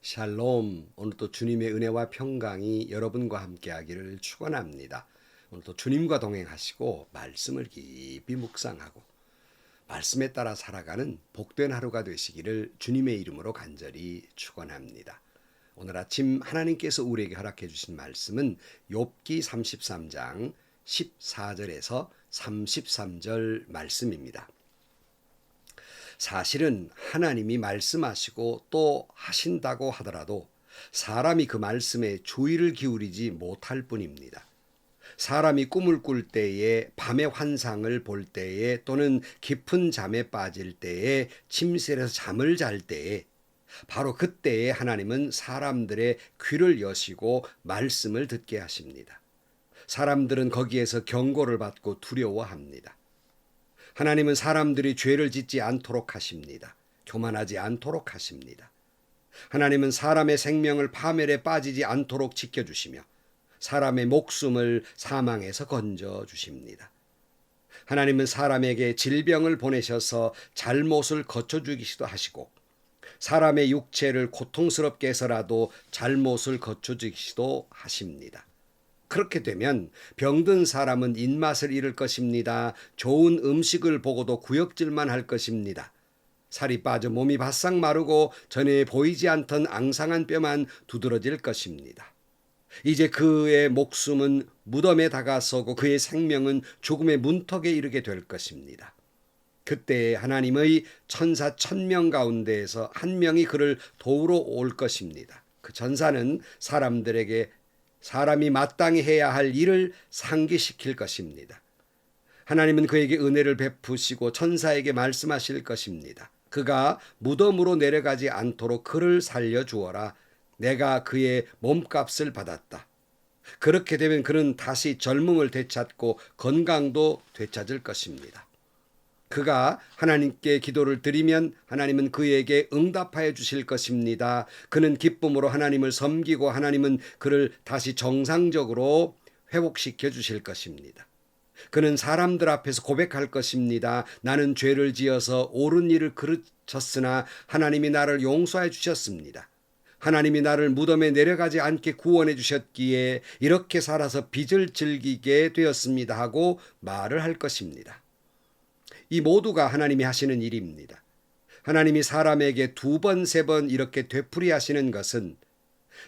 샬롬. 오늘도 주님의 은혜와 평강이 여러분과 함께하기를 축원합니다. 오늘도 주님과 동행하시고 말씀을 깊이 묵상하고 말씀에 따라 살아가는 복된 하루가 되시기를 주님의 이름으로 간절히 축원합니다. 오늘 아침 하나님께서 우리에게 허락해 주신 말씀은 욥기 33장 14절에서 33절 말씀입니다. 사실은 하나님이 말씀하시고 또 하신다고 하더라도 사람이 그 말씀에 주의를 기울이지 못할 뿐입니다. 사람이 꿈을 꿀 때에, 밤의 환상을 볼 때에, 또는 깊은 잠에 빠질 때에, 침실에서 잠을 잘 때에, 바로 그때에 하나님은 사람들의 귀를 여시고 말씀을 듣게 하십니다. 사람들은 거기에서 경고를 받고 두려워합니다. 하나님은 사람들이 죄를 짓지 않도록 하십니다. 교만하지 않도록 하십니다. 하나님은 사람의 생명을 파멸에 빠지지 않도록 지켜주시며 사람의 목숨을 사망에서 건져주십니다. 하나님은 사람에게 질병을 보내셔서 잘못을 거쳐주기도 하시고 사람의 육체를 고통스럽게 해서라도 잘못을 거쳐주기도 하십니다. 그렇게 되면 병든 사람은 입맛을 잃을 것입니다. 좋은 음식을 보고도 구역질만 할 것입니다. 살이 빠져 몸이 바싹 마르고 전에 보이지 않던 앙상한 뼈만 두드러질 것입니다. 이제 그의 목숨은 무덤에 다가서고 그의 생명은 죽음의 문턱에 이르게 될 것입니다. 그때 하나님의 천사 1000명 가운데에서 한 명이 그를 도우러 올 것입니다. 그 천사는 사람이 마땅히 해야 할 일을 상기시킬 것입니다. 하나님은 그에게 은혜를 베푸시고 천사에게 말씀하실 것입니다. 그가 무덤으로 내려가지 않도록 그를 살려주어라. 내가 그의 몸값을 받았다. 그렇게 되면 그는 다시 젊음을 되찾고 건강도 되찾을 것입니다. 그가 하나님께 기도를 드리면 하나님은 그에게 응답하여 주실 것입니다. 그는 기쁨으로 하나님을 섬기고 하나님은 그를 다시 정상적으로 회복시켜 주실 것입니다. 그는 사람들 앞에서 고백할 것입니다. 나는 죄를 지어서 옳은 일을 그르쳤으나 하나님이 나를 용서해 주셨습니다. 하나님이 나를 무덤에 내려가지 않게 구원해 주셨기에 이렇게 살아서 빚을 즐기게 되었습니다 하고 말을 할 것입니다. 이 모두가 하나님이 하시는 일입니다. 하나님이 사람에게 2번, 3번 이렇게 되풀이하시는 것은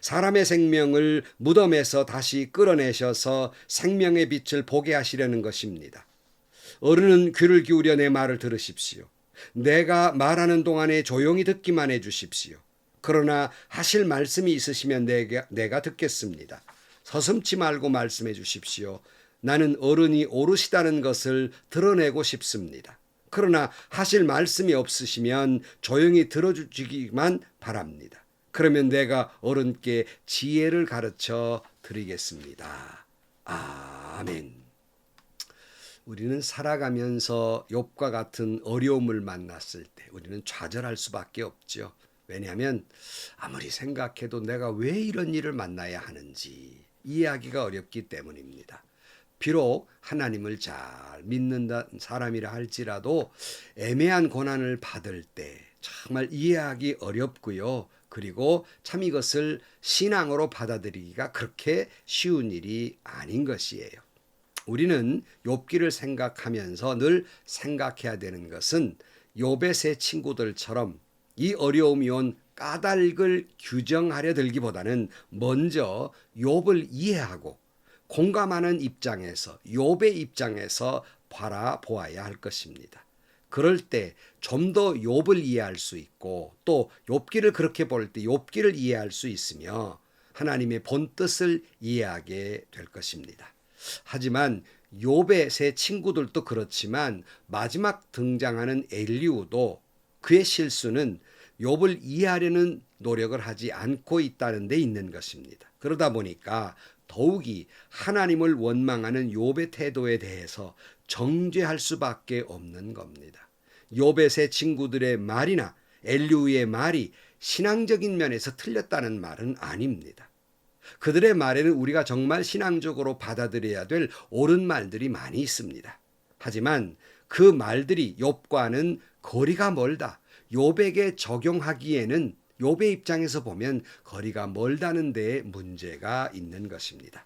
사람의 생명을 무덤에서 다시 끌어내셔서 생명의 빛을 보게 하시려는 것입니다. 어른은 귀를 기울여 내 말을 들으십시오. 내가 말하는 동안에 조용히 듣기만 해 주십시오. 그러나 하실 말씀이 있으시면 내가 듣겠습니다. 서슴지 말고 말씀해 주십시오. 나는 어른이 오르시다는 것을 드러내고 싶습니다. 그러나 하실 말씀이 없으시면 조용히 들어주시기만 바랍니다. 그러면 내가 어른께 지혜를 가르쳐 드리겠습니다. 아멘. 우리는 살아가면서 욥과 같은 어려움을 만났을 때 우리는 좌절할 수밖에 없죠. 왜냐하면 아무리 생각해도 내가 왜 이런 일을 만나야 하는지 이해하기가 어렵기 때문입니다. 비록 하나님을 잘 믿는 사람이라 할지라도 애매한 고난을 받을 때 정말 이해하기 어렵고요. 그리고 참 이것을 신앙으로 받아들이기가 그렇게 쉬운 일이 아닌 것이에요. 우리는 욥기를 생각하면서 늘 생각해야 되는 것은 욥의 세 친구들처럼 이 어려움이 온 까닭을 규정하려 들기보다는 먼저 욥을 이해하고 공감하는 입장에서 욥의 입장에서 바라보아야 할 것입니다. 그럴 때 좀 더 욥을 이해할 수 있고 또 욥기를 그렇게 볼 때 욥기를 이해할 수 있으며 하나님의 본뜻을 이해하게 될 것입니다. 하지만 욥의 세 친구들도 그렇지만 마지막 등장하는 엘리후도 그의 실수는 욥을 이해하려는 노력을 하지 않고 있다는 데 있는 것입니다. 그러다 보니까 더욱이 하나님을 원망하는 욥의 태도에 대해서 정죄할 수밖에 없는 겁니다. 욥의 세 친구들의 말이나 엘리후의 말이 신앙적인 면에서 틀렸다는 말은 아닙니다. 그들의 말에는 우리가 정말 신앙적으로 받아들여야 될 옳은 말들이 많이 있습니다. 하지만 그 말들이 욥과는 거리가 멀다. 욥에게 적용하기에는 욥의 입장에서 보면 거리가 멀다는 데에 문제가 있는 것입니다.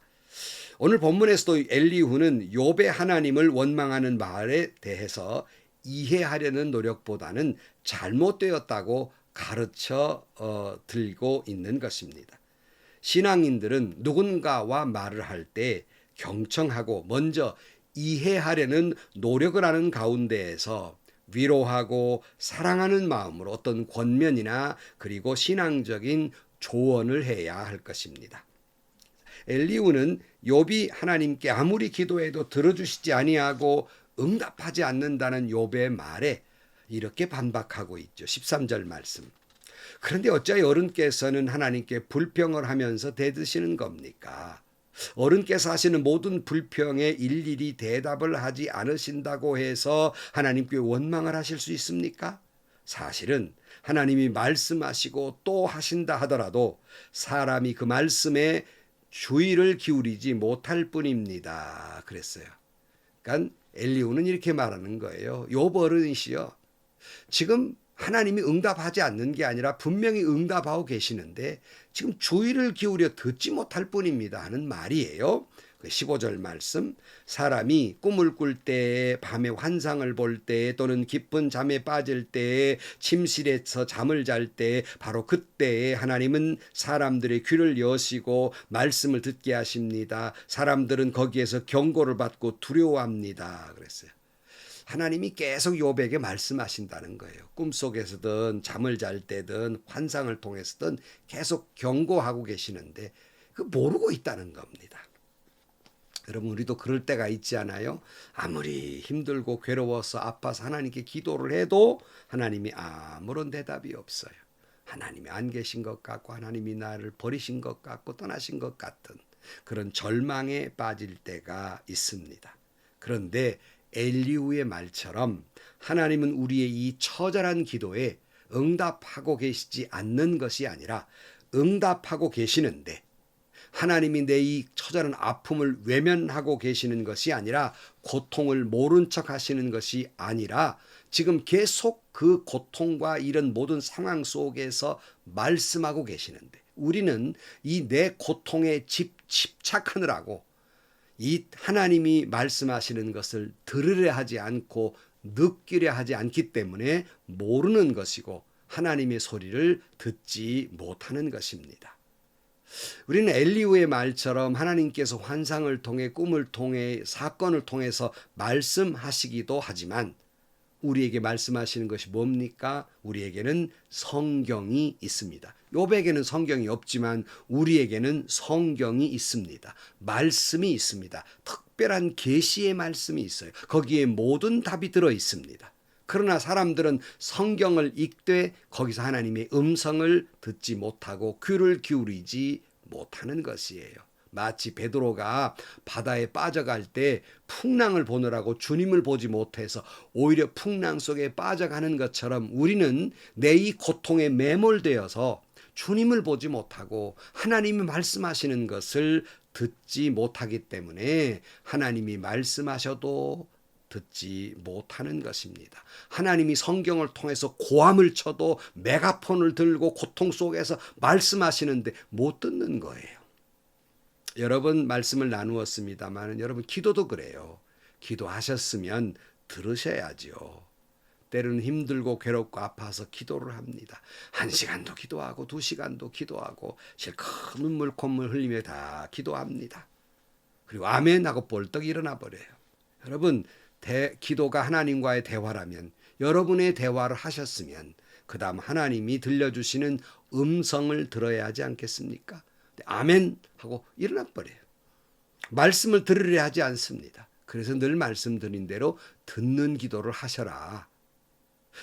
오늘 본문에서도 엘리후는 욥의 하나님을 원망하는 말에 대해서 이해하려는 노력보다는 잘못되었다고 가르쳐 들고 있는 것입니다. 신앙인들은 누군가와 말을 할 때 경청하고 먼저 이해하려는 노력을 하는 가운데에서 위로하고 사랑하는 마음으로 어떤 권면이나 그리고 신앙적인 조언을 해야 할 것입니다. 엘리후는 욥이 하나님께 아무리 기도해도 들어주시지 아니하고 응답하지 않는다는 욥의 말에 이렇게 반박하고 있죠. 13절 말씀. 그런데 어찌하여 어른께서는 하나님께 불평을 하면서 대드시는 겁니까? 어른께서 하시는 모든 불평에 일일이 대답을 하지 않으신다고 해서 하나님께 원망을 하실 수 있습니까? 사실은 하나님이 말씀하시고 또 하신다 하더라도 사람이 그 말씀에 주의를 기울이지 못할 뿐입니다. 그랬어요. 그러니까 엘리후는 이렇게 말하는 거예요. 욥 어른이시여, 지금 하나님이 응답하지 않는 게 아니라 분명히 응답하고 계시는데 지금 주의를 기울여 듣지 못할 뿐입니다 하는 말이에요. 15절 말씀, 사람이 꿈을 꿀 때에, 밤에 환상을 볼 때에, 또는 깊은 잠에 빠질 때에, 침실에서 잠을 잘 때, 바로 그때에 하나님은 사람들의 귀를 여시고 말씀을 듣게 하십니다. 사람들은 거기에서 경고를 받고 두려워합니다. 그랬어요. 하나님이 계속 욥에게 말씀하신다는 거예요. 꿈속에서든 잠을 잘 때든 환상을 통해서든 계속 경고하고 계시는데 그 모르고 있다는 겁니다. 여러분, 우리도 그럴 때가 있지 않아요? 아무리 힘들고 괴로워서 아파서 하나님께 기도를 해도 하나님이 아무런 대답이 없어요. 하나님이 안 계신 것 같고 하나님이 나를 버리신 것 같고 떠나신 것 같은 그런 절망에 빠질 때가 있습니다. 그런데 엘리후의 말처럼 하나님은 우리의 이 처절한 기도에 응답하고 계시지 않는 것이 아니라 응답하고 계시는데 하나님이 내 이 처절한 아픔을 외면하고 계시는 것이 아니라 고통을 모른 척 하시는 것이 아니라 지금 계속 그 고통과 이런 모든 상황 속에서 말씀하고 계시는데 우리는 이 내 고통에 집착하느라고 이 하나님이 말씀하시는 것을 들으려 하지 않고 느끼려 하지 않기 때문에 모르는 것이고 하나님의 소리를 듣지 못하는 것입니다. 우리는 엘리후의 말처럼 하나님께서 환상을 통해 꿈을 통해 사건을 통해서 말씀하시기도 하지만 우리에게 말씀하시는 것이 뭡니까? 우리에게는 성경이 있습니다. 욥에게는 성경이 없지만 우리에게는 성경이 있습니다. 말씀이 있습니다. 특별한 계시의 말씀이 있어요. 거기에 모든 답이 들어 있습니다. 그러나 사람들은 성경을 읽되 거기서 하나님의 음성을 듣지 못하고 귀를 기울이지 못하는 것이에요. 마치 베드로가 바다에 빠져갈 때 풍랑을 보느라고 주님을 보지 못해서 오히려 풍랑 속에 빠져가는 것처럼 우리는 내 이 고통에 매몰되어서 주님을 보지 못하고 하나님이 말씀하시는 것을 듣지 못하기 때문에 하나님이 말씀하셔도 듣지 못하는 것입니다. 하나님이 성경을 통해서 고함을 쳐도 메가폰을 들고 고통 속에서 말씀하시는데 못 듣는 거예요. 여러분 말씀을 나누었습니다만 여러분 기도도 그래요. 기도하셨으면 들으셔야죠. 때로는 힘들고 괴롭고 아파서 기도를 합니다. 1시간도 기도하고 2시간도 기도하고 실컷 눈물 콧물 흘리며 다 기도합니다. 그리고 아멘 하고 벌떡 일어나 버려요. 여러분 기도가 하나님과의 대화라면 여러분의 대화를 하셨으면 그 다음 하나님이 들려주시는 음성을 들어야 하지 않겠습니까? 아멘 하고 일어나 버려요. 말씀을 들으려 하지 않습니다. 그래서 늘 말씀드린 대로 듣는 기도를 하셔라.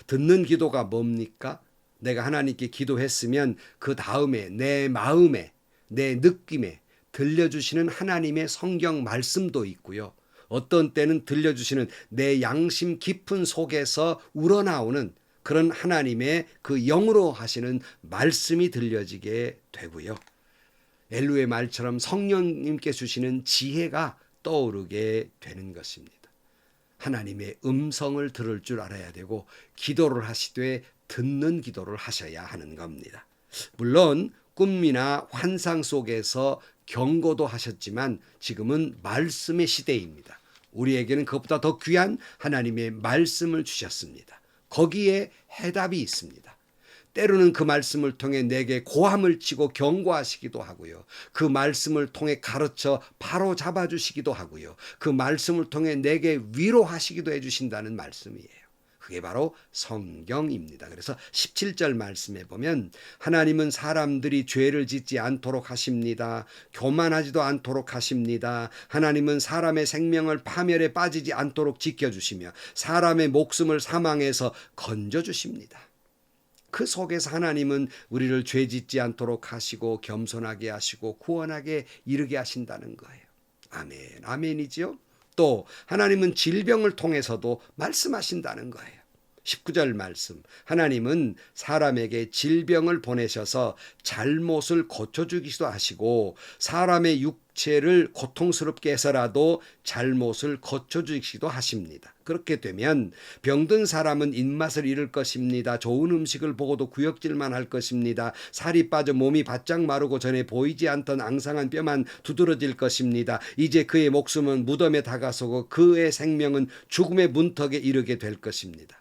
듣는 기도가 뭡니까? 내가 하나님께 기도했으면 그 다음에 내 마음에 내 느낌에 들려주시는 하나님의 성경 말씀도 있고요. 어떤 때는 들려주시는 내 양심 깊은 속에서 우러나오는 그런 하나님의 그 영으로 하시는 말씀이 들려지게 되고요. 엘루의 말처럼 성령님께 주시는 지혜가 떠오르게 되는 것입니다. 하나님의 음성을 들을 줄 알아야 되고 기도를 하시되 듣는 기도를 하셔야 하는 겁니다. 물론 꿈이나 환상 속에서 경고도 하셨지만 지금은 말씀의 시대입니다. 우리에게는 그것보다 더 귀한 하나님의 말씀을 주셨습니다. 거기에 해답이 있습니다. 때로는 그 말씀을 통해 내게 고함을 치고 경고하시기도 하고요. 그 말씀을 통해 가르쳐 바로 잡아주시기도 하고요. 그 말씀을 통해 내게 위로하시기도 해주신다는 말씀이에요. 그게 바로 성경입니다. 그래서 17절 말씀에 보면 하나님은 사람들이 죄를 짓지 않도록 하십니다. 교만하지도 않도록 하십니다. 하나님은 사람의 생명을 파멸에 빠지지 않도록 지켜주시며 사람의 목숨을 사망에서 건져주십니다. 그 속에서 하나님은 우리를 죄 짓지 않도록 하시고 겸손하게 하시고 구원하게 이르게 하신다는 거예요. 아멘, 아멘이죠. 또 하나님은 질병을 통해서도 말씀하신다는 거예요. 19절 말씀, 하나님은 사람에게 질병을 보내셔서 잘못을 고쳐주기도 하시고 사람의 육체를 고통스럽게 해서라도 잘못을 고쳐주기도 하십니다. 그렇게 되면 병든 사람은 입맛을 잃을 것입니다. 좋은 음식을 보고도 구역질만 할 것입니다. 살이 빠져 몸이 바짝 마르고 전에 보이지 않던 앙상한 뼈만 두드러질 것입니다. 이제 그의 목숨은 무덤에 다가서고 그의 생명은 죽음의 문턱에 이르게 될 것입니다.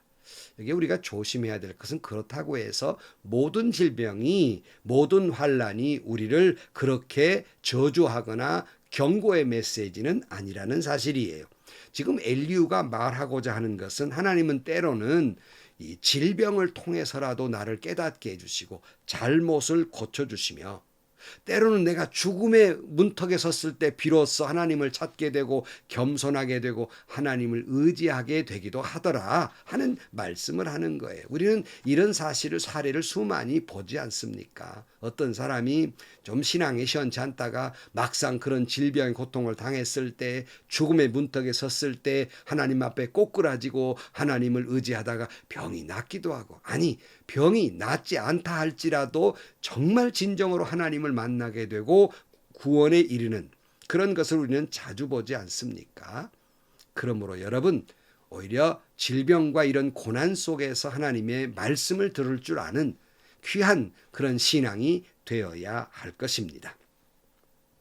여기 우리가 조심해야 될 것은 그렇다고 해서 모든 질병이 모든 환난이 우리를 그렇게 저주하거나 경고의 메시지는 아니라는 사실이에요. 지금 엘리후가 말하고자 하는 것은 하나님은 때로는 이 질병을 통해서라도 나를 깨닫게 해주시고 잘못을 고쳐주시며 때로는 내가 죽음의 문턱에 섰을 때 비로소 하나님을 찾게 되고 겸손하게 되고 하나님을 의지하게 되기도 하더라 하는 말씀을 하는 거예요. 우리는 이런 사례를 수많이 보지 않습니까? 어떤 사람이 좀 신앙이 시원치 않다가 막상 그런 질병의 고통을 당했을 때 죽음의 문턱에 섰을 때 하나님 앞에 꼬꾸라지고 하나님을 의지하다가 병이 낫기도 하고 아니 병이 낫지 않다 할지라도 정말 진정으로 하나님을 만나게 되고 구원에 이르는 그런 것을 우리는 자주 보지 않습니까? 그러므로 여러분 오히려 질병과 이런 고난 속에서 하나님의 말씀을 들을 줄 아는 귀한 그런 신앙이 되어야 할 것입니다.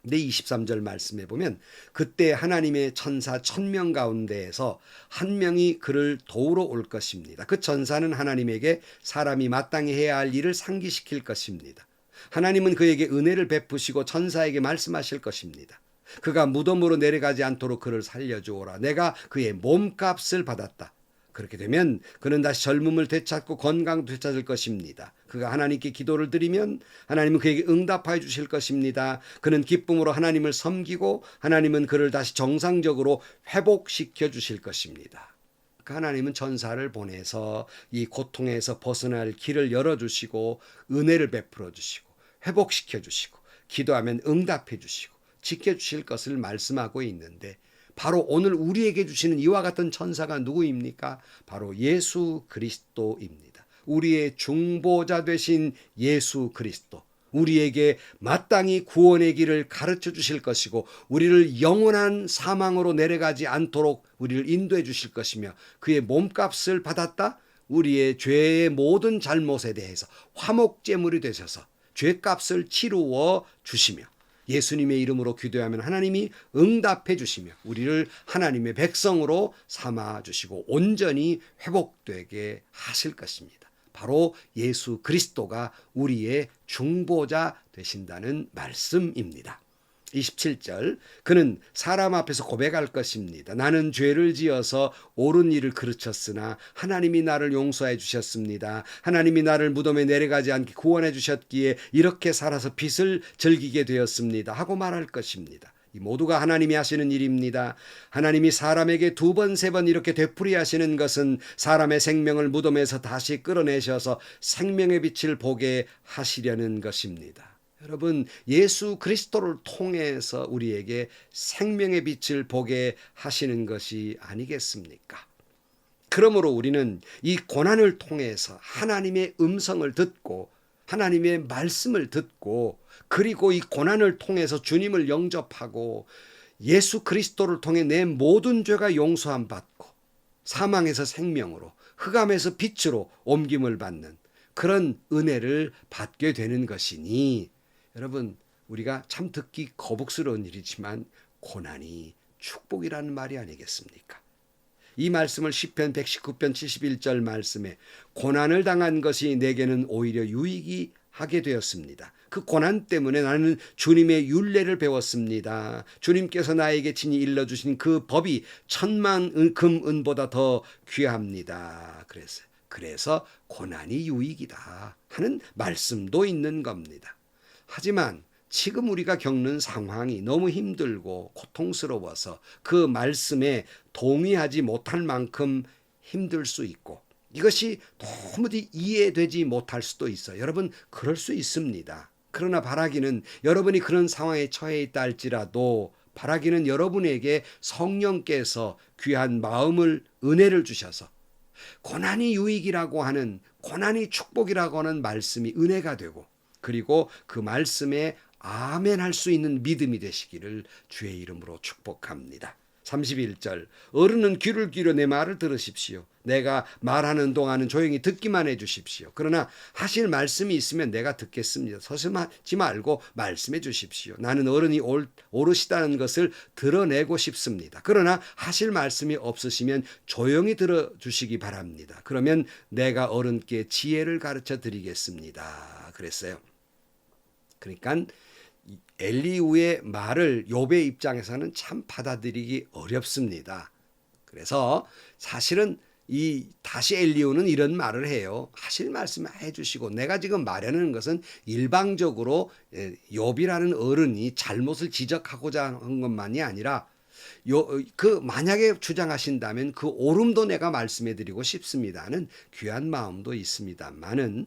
근데 23절 말씀에 보면 그때 하나님의 천사 1000명 가운데에서 한 명이 그를 도우러 올 것입니다. 그 천사는 하나님에게 사람이 마땅히 해야 할 일을 상기시킬 것입니다. 하나님은 그에게 은혜를 베푸시고 천사에게 말씀하실 것입니다. 그가 무덤으로 내려가지 않도록 그를 살려주오라. 내가 그의 몸값을 받았다. 그렇게 되면 그는 다시 젊음을 되찾고 건강도 되찾을 것입니다. 그가 하나님께 기도를 드리면 하나님은 그에게 응답하여 주실 것입니다. 그는 기쁨으로 하나님을 섬기고 하나님은 그를 다시 정상적으로 회복시켜 주실 것입니다. 하나님은 천사를 보내서 이 고통에서 벗어날 길을 열어주시고 은혜를 베풀어 주시고 회복시켜 주시고 기도하면 응답해 주시고 지켜주실 것을 말씀하고 있는데 바로 오늘 우리에게 주시는 이와 같은 천사가 누구입니까? 바로 예수 그리스도입니다. 우리의 중보자 되신 예수 그리스도. 우리에게 마땅히 구원의 길을 가르쳐 주실 것이고 우리를 영원한 사망으로 내려가지 않도록 우리를 인도해 주실 것이며 그의 몸값을 받았다? 우리의 죄의 모든 잘못에 대해서 화목제물이 되셔서 죄값을 치루어 주시며 예수님의 이름으로 기도하면 하나님이 응답해 주시며 우리를 하나님의 백성으로 삼아 주시고 온전히 회복되게 하실 것입니다. 바로 예수 그리스도가 우리의 중보자 되신다는 말씀입니다. 27절 그는 사람 앞에서 고백할 것입니다. 나는 죄를 지어서 옳은 일을 그르쳤으나 하나님이 나를 용서해 주셨습니다. 하나님이 나를 무덤에 내려가지 않게 구원해 주셨기에 이렇게 살아서 빚을 즐기게 되었습니다 하고 말할 것입니다. 이 모두가 하나님이 하시는 일입니다. 하나님이 사람에게 2번, 3번 이렇게 되풀이하시는 것은 사람의 생명을 무덤에서 다시 끌어내셔서 생명의 빛을 보게 하시려는 것입니다. 여러분 예수 그리스도를 통해서 우리에게 생명의 빛을 보게 하시는 것이 아니겠습니까? 그러므로 우리는 이 고난을 통해서 하나님의 음성을 듣고 하나님의 말씀을 듣고 그리고 이 고난을 통해서 주님을 영접하고 예수 그리스도를 통해 내 모든 죄가 용서함 받고 사망에서 생명으로 흑암에서 빛으로 옮김을 받는 그런 은혜를 받게 되는 것이니 여러분 우리가 참 듣기 거북스러운 일이지만 고난이 축복이라는 말이 아니겠습니까? 이 말씀을 시편 119편 71절 말씀에 고난을 당한 것이 내게는 오히려 유익이 하게 되었습니다. 그 고난 때문에 나는 주님의 율례를 배웠습니다. 주님께서 나에게 친히 일러주신 그 법이 천만 금은보다 더 귀합니다. 그래서 고난이 유익이다 하는 말씀도 있는 겁니다. 하지만 지금 우리가 겪는 상황이 너무 힘들고 고통스러워서 그 말씀에 동의하지 못할 만큼 힘들 수 있고 이것이 도무지 이해되지 못할 수도 있어요. 여러분 그럴 수 있습니다. 그러나 바라기는 여러분이 그런 상황에 처해 있다 할지라도 바라기는 여러분에게 성령께서 귀한 마음을 은혜를 주셔서 고난이 유익이라고 하는 고난이 축복이라고 하는 말씀이 은혜가 되고 그리고 그 말씀에 아멘 할 수 있는 믿음이 되시기를 주의 이름으로 축복합니다. 31절 어른은 귀를 기울여 내 말을 들으십시오. 내가 말하는 동안은 조용히 듣기만 해 주십시오. 그러나 하실 말씀이 있으면 내가 듣겠습니다. 서슴하지 말고 말씀해 주십시오. 나는 어른이 오르시다는 것을 드러내고 싶습니다. 그러나 하실 말씀이 없으시면 조용히 들어주시기 바랍니다. 그러면 내가 어른께 지혜를 가르쳐 드리겠습니다. 그랬어요. 그러니까 엘리후의 말을 욥의 입장에서는 참 받아들이기 어렵습니다. 그래서 사실은 다시 엘리후는 이런 말을 해요. 하실 말씀을 해주시고 내가 지금 말하는 것은 일방적으로 욥이라는 어른이 잘못을 지적하고자 한 것만이 아니라 만약에 주장하신다면 그 옳음도 내가 말씀해 드리고 싶습니다는 귀한 마음도 있습니다만은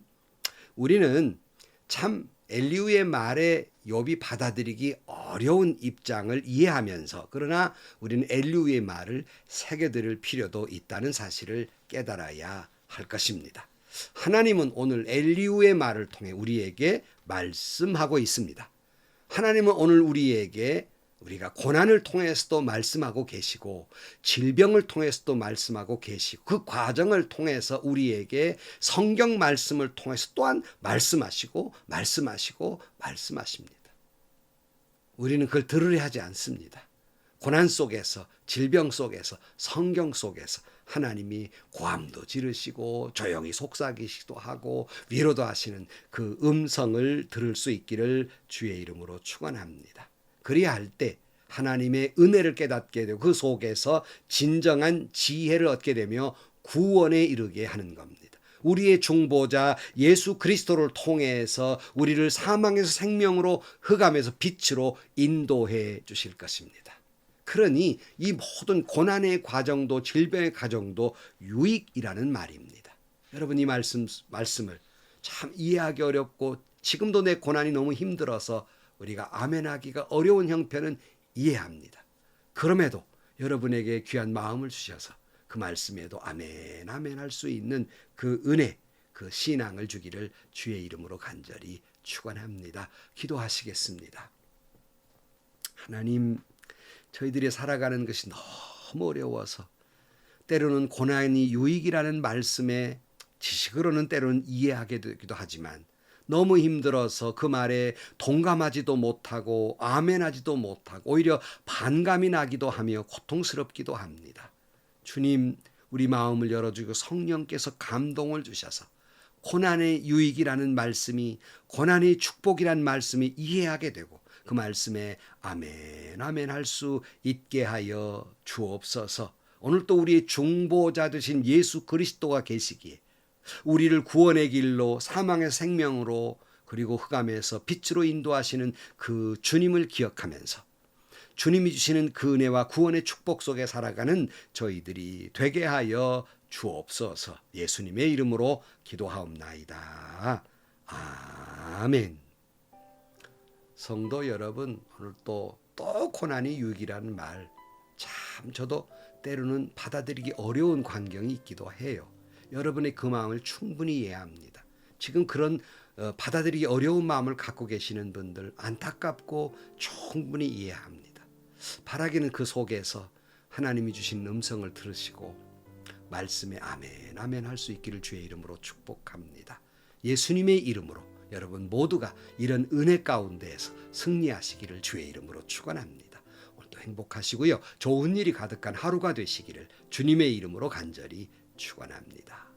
우리는 참 엘리후의 말에 욥이 받아들이기 어려운 입장을 이해하면서 그러나 우리는 엘리후의 말을 새겨들을 필요도 있다는 사실을 깨달아야 할 것입니다. 하나님은 오늘 엘리후의 말을 통해 우리에게 말씀하고 있습니다. 하나님은 오늘 우리가 고난을 통해서도 말씀하고 계시고 질병을 통해서도 말씀하고 계시고 그 과정을 통해서 우리에게 성경 말씀을 통해서 또한 말씀하십니다. 우리는 그걸 들으려 하지 않습니다. 고난 속에서 질병 속에서 성경 속에서 하나님이 고함도 지르시고 조용히 속삭이시기도 하고 위로도 하시는 그 음성을 들을 수 있기를 주의 이름으로 축원합니다. 그리할 때 하나님의 은혜를 깨닫게 되고 그 속에서 진정한 지혜를 얻게 되며 구원에 이르게 하는 겁니다. 우리의 중보자 예수 그리스도를 통해서 우리를 사망에서 생명으로 흑암에서 빛으로 인도해 주실 것입니다. 그러니 이 모든 고난의 과정도 질병의 과정도 유익이라는 말입니다. 여러분 이 말씀을 참 이해하기 어렵고 지금도 내 고난이 너무 힘들어서 우리가 아멘하기가 어려운 형편은 이해합니다. 그럼에도 여러분에게 귀한 마음을 주셔서 그 말씀에도 아멘 아멘 할 수 있는 그 은혜 그 신앙을 주기를 주의 이름으로 간절히 축원합니다. 기도하시겠습니다. 하나님 저희들이 살아가는 것이 너무 어려워서 때로는 고난이 유익이라는 말씀에 지식으로는 때로는 이해하게 되기도 하지만 너무 힘들어서 그 말에 동감하지도 못하고 아멘하지도 못하고 오히려 반감이 나기도 하며 고통스럽기도 합니다. 주님 우리 마음을 열어주고 성령께서 감동을 주셔서 고난의 유익이라는 말씀이 고난의 축복이라는 말씀이 이해하게 되고 그 말씀에 아멘 아멘 할 수 있게 하여 주옵소서. 오늘 또 우리의 중보자 되신 예수 그리스도가 계시기에 우리를 구원의 길로 사망의 생명으로 그리고 흑암에서 빛으로 인도하시는 그 주님을 기억하면서 주님이 주시는 그 은혜와 구원의 축복 속에 살아가는 저희들이 되게 하여 주옵소서. 예수님의 이름으로 기도하옵나이다. 아멘. 성도 여러분 오늘 또 고난이 유익이라는 말 참 저도 때로는 받아들이기 어려운 광경이 있기도 해요. 여러분의 그 마음을 충분히 이해합니다. 지금 그런 받아들이기 어려운 마음을 갖고 계시는 분들 안타깝고 충분히 이해합니다. 바라기는 그 속에서 하나님이 주신 음성을 들으시고 말씀에 아멘 아멘 할 수 있기를 주의 이름으로 축복합니다. 예수님의 이름으로 여러분 모두가 이런 은혜 가운데에서 승리하시기를 주의 이름으로 축원합니다. 오늘도 행복하시고요. 좋은 일이 가득한 하루가 되시기를 주님의 이름으로 간절히 축원합니다.